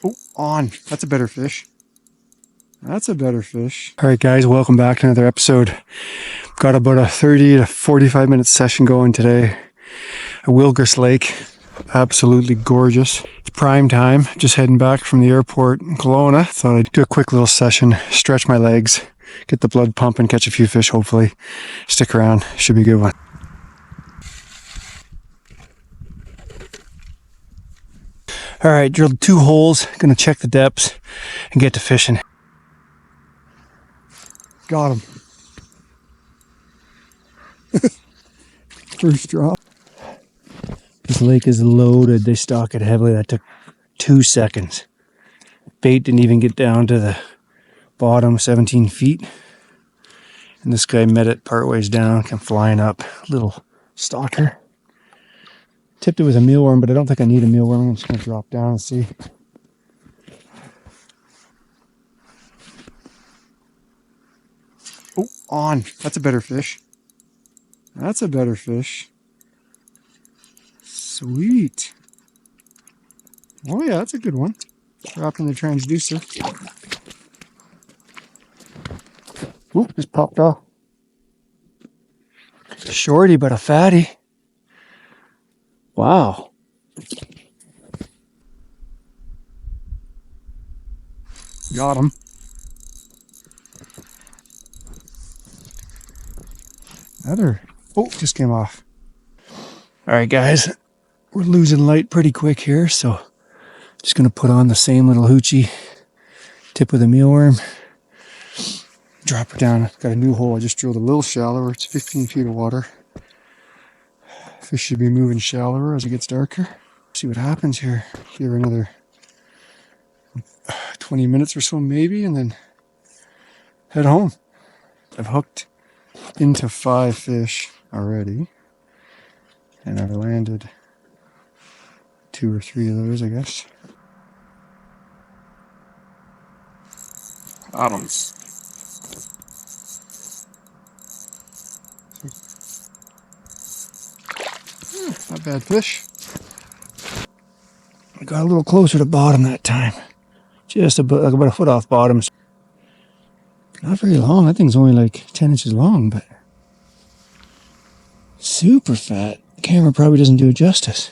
Oh, on. That's a better fish. That's a better fish. All right, guys, welcome back to another episode. Got about a 30 to 45 minute session going today at Wilgress Lake. Absolutely gorgeous. It's prime time. Just heading back from the airport in Kelowna. Thought I'd do a quick little session, stretch my legs, get the blood pumping, catch a few fish hopefully. Stick around. Should be a good one. All right, drilled 2 holes. Gonna check the depths and get to fishing. Got him. First drop. This lake is loaded. They stock it heavily. That took 2 seconds. Bait didn't even get down to the bottom, 17 feet. And this guy met it part ways down, came flying up. Little stalker. Tipped it with a mealworm, but I don't think I need a mealworm. I'm just going to drop down and see. Oh, on. That's a better fish. That's a better fish. Sweet. Oh yeah, that's a good one. Dropping the transducer. Oop, just popped off. Shorty, but a fatty. Wow. Got him. Another. Oh, just came off. All right, guys. We're losing light pretty quick here, so just going to put on the same little hoochie. Tip with a mealworm. Drop her down. Got a new hole. I just drilled a little shallower. It's 15 feet of water. Fish should be moving shallower as it gets darker. See what happens here. Give her another 20 minutes or so maybe, and then head home. I've hooked into 5 fish already, and I've landed 2 or 3 of those, I guess. Bottoms. Not bad fish. I got a little closer to bottom that time. Just about a foot off bottom. Not very long. That thing's only like 10 inches long, but super fat. The camera probably doesn't do it justice.